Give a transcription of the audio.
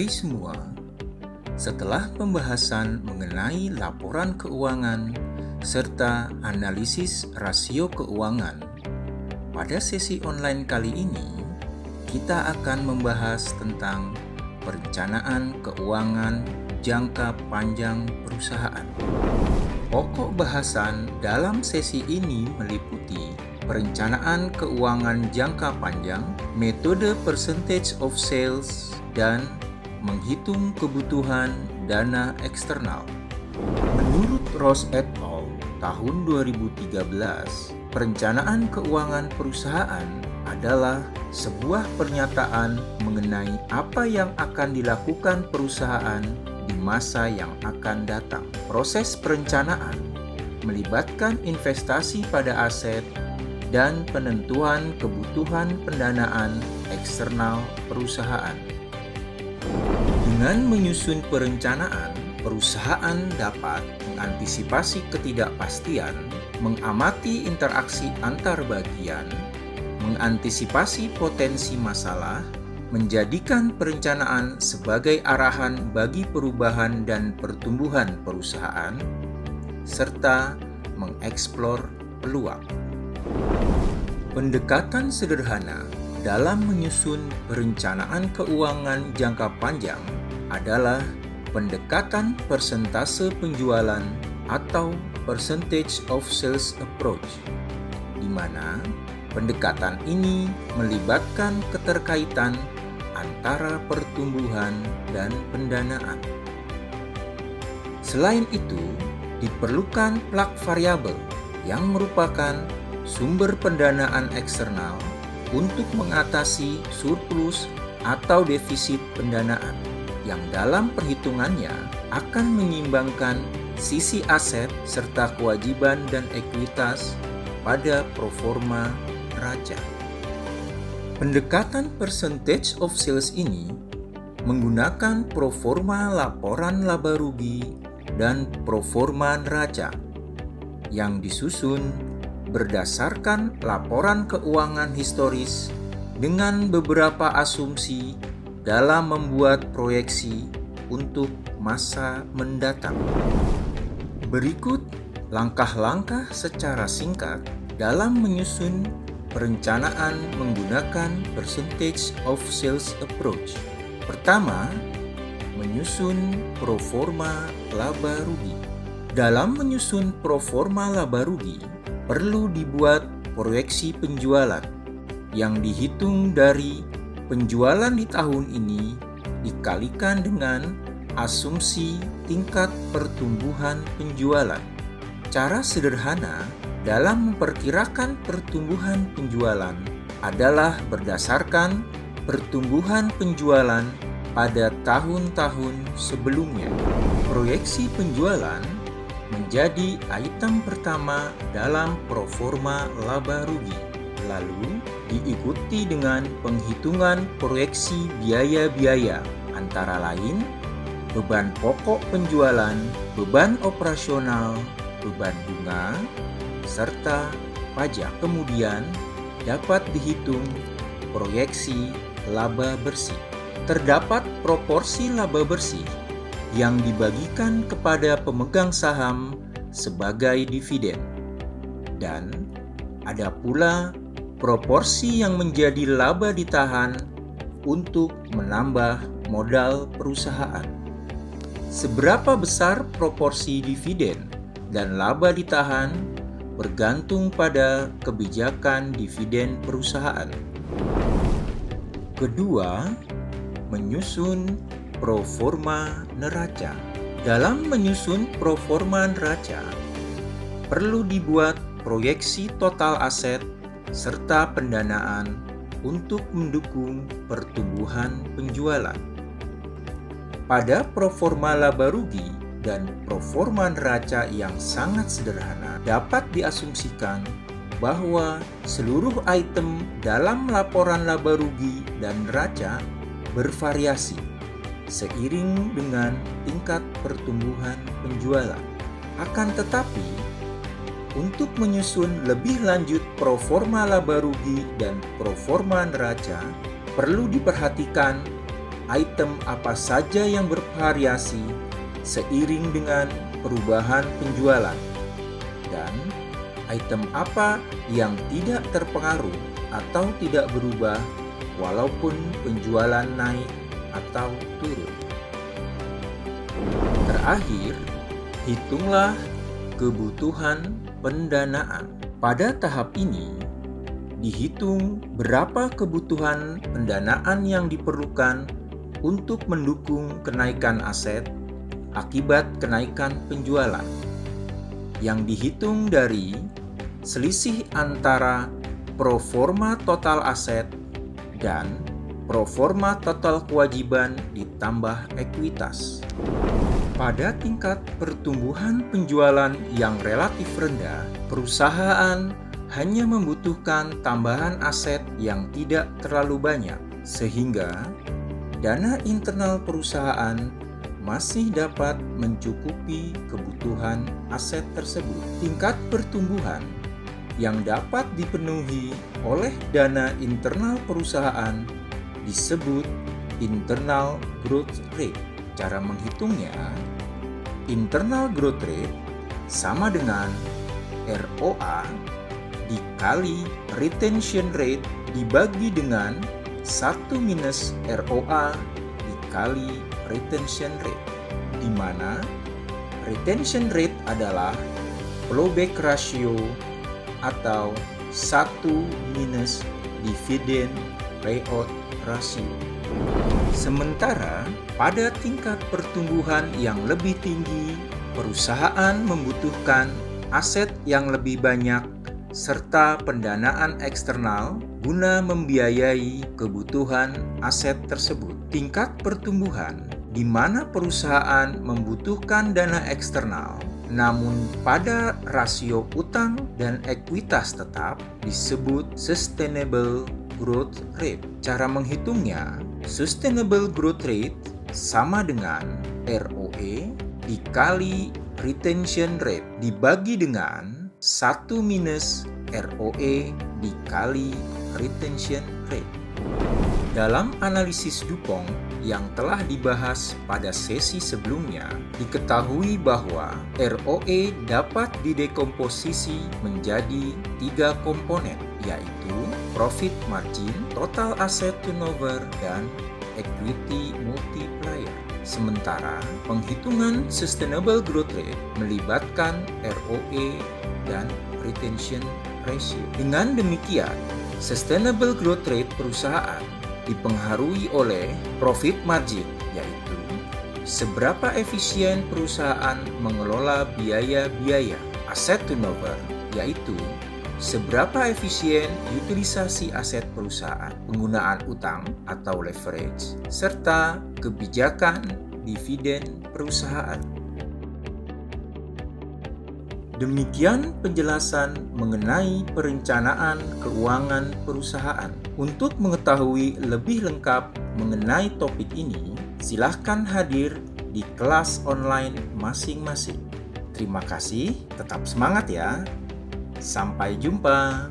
Hai semua, setelah pembahasan mengenai laporan keuangan serta analisis rasio keuangan, pada sesi online kali ini kita akan membahas tentang perencanaan keuangan jangka panjang perusahaan. Pokok bahasan dalam sesi ini meliputi perencanaan keuangan jangka panjang, metode percentage of sales, dan menghitung kebutuhan dana eksternal. Menurut Ross et al. Tahun 2013, perencanaan keuangan perusahaan adalah sebuah pernyataan mengenai apa yang akan dilakukan perusahaan di masa yang akan datang. Proses perencanaan melibatkan investasi pada aset dan penentuan kebutuhan pendanaan eksternal perusahaan. Dengan menyusun perencanaan, perusahaan dapat mengantisipasi ketidakpastian, mengamati interaksi antar bagian, mengantisipasi potensi masalah, menjadikan perencanaan sebagai arahan bagi perubahan dan pertumbuhan perusahaan, serta mengeksplor peluang. Pendekatan sederhana dalam menyusun perencanaan keuangan jangka panjang adalah pendekatan persentase penjualan atau percentage of sales approach, di mana pendekatan ini melibatkan keterkaitan antara pertumbuhan dan pendanaan. Selain itu, diperlukan plug variabel yang merupakan sumber pendanaan eksternal untuk mengatasi surplus atau defisit pendanaan yang dalam perhitungannya akan menyeimbangkan sisi aset serta kewajiban dan ekuitas pada proforma neraca. Pendekatan percentage of sales ini menggunakan proforma laporan laba rugi dan proforma neraca yang disusun berdasarkan laporan keuangan historis dengan beberapa asumsi dalam membuat proyeksi untuk masa mendatang. Berikut langkah-langkah secara singkat dalam menyusun perencanaan menggunakan percentage of sales approach. Pertama, menyusun proforma laba rugi. Dalam menyusun proforma laba rugi, perlu dibuat proyeksi penjualan yang dihitung dari penjualan di tahun ini dikalikan dengan asumsi tingkat pertumbuhan penjualan. Cara sederhana dalam memperkirakan pertumbuhan penjualan adalah berdasarkan pertumbuhan penjualan pada tahun-tahun sebelumnya. Proyeksi penjualan menjadi item pertama dalam proforma laba rugi, lalu diikuti dengan penghitungan proyeksi biaya-biaya, antara lain beban pokok penjualan, beban operasional, beban bunga, serta pajak. Kemudian dapat dihitung proyeksi laba bersih. Terdapat proporsi laba bersih yang dibagikan kepada pemegang saham sebagai dividen, dan ada pula proporsi yang menjadi laba ditahan untuk menambah modal perusahaan. Seberapa besar proporsi dividen dan laba ditahan bergantung pada kebijakan dividen perusahaan. Kedua, menyusun proforma neraca. Dalam menyusun proforma neraca, perlu dibuat proyeksi total aset serta pendanaan untuk mendukung pertumbuhan penjualan. Pada proforma laba rugi dan proforma neraca yang sangat sederhana, dapat diasumsikan bahwa seluruh item dalam laporan laba rugi dan neraca bervariasi seiring dengan tingkat pertumbuhan penjualan. Akan tetapi, untuk menyusun lebih lanjut proforma laba rugi dan proforma neraca, perlu diperhatikan item apa saja yang bervariasi seiring dengan perubahan penjualan, dan item apa yang tidak terpengaruh atau tidak berubah walaupun penjualan naik atau turun. Terakhir, hitunglah kebutuhan pendanaan. Pada tahap ini, dihitung berapa kebutuhan pendanaan yang diperlukan untuk mendukung kenaikan aset akibat kenaikan penjualan, yang dihitung dari selisih antara pro forma total aset dan pro forma total kewajiban ditambah ekuitas. Pada tingkat pertumbuhan penjualan yang relatif rendah, perusahaan hanya membutuhkan tambahan aset yang tidak terlalu banyak, sehingga dana internal perusahaan masih dapat mencukupi kebutuhan aset tersebut. Tingkat pertumbuhan yang dapat dipenuhi oleh dana internal perusahaan disebut internal growth rate. Cara menghitungnya, internal growth rate sama dengan ROA dikali retention rate dibagi dengan 1 minus ROA dikali retention rate, di mana retention rate adalah flowback ratio atau 1 minus dividend payout ratio. Sementara pada tingkat pertumbuhan yang lebih tinggi, perusahaan membutuhkan aset yang lebih banyak serta pendanaan eksternal guna membiayai kebutuhan aset tersebut. Tingkat pertumbuhan di mana perusahaan membutuhkan dana eksternal namun pada rasio utang dan ekuitas tetap disebut sustainable growth rate. Cara menghitungnya, sustainable growth rate sama dengan ROE dikali retention rate dibagi dengan 1 minus ROE dikali retention rate. Dalam analisis Dupont yang telah dibahas pada sesi sebelumnya, diketahui bahwa ROE dapat didekomposisi menjadi 3 komponen, yaitu profit margin, total asset turnover, dan equity multiplier. Sementara penghitungan sustainable growth rate melibatkan ROE dan retention ratio. Dengan demikian, sustainable growth rate perusahaan dipengaruhi oleh profit margin, yaitu seberapa efisien perusahaan mengelola biaya-biaya, asset turnover, yaitu seberapa efisien utilisasi aset perusahaan, penggunaan utang atau leverage, serta kebijakan dividen perusahaan. Demikian penjelasan mengenai perencanaan keuangan perusahaan. Untuk mengetahui lebih lengkap mengenai topik ini, silakan hadir di kelas online masing-masing. Terima kasih, tetap semangat ya. Sampai jumpa.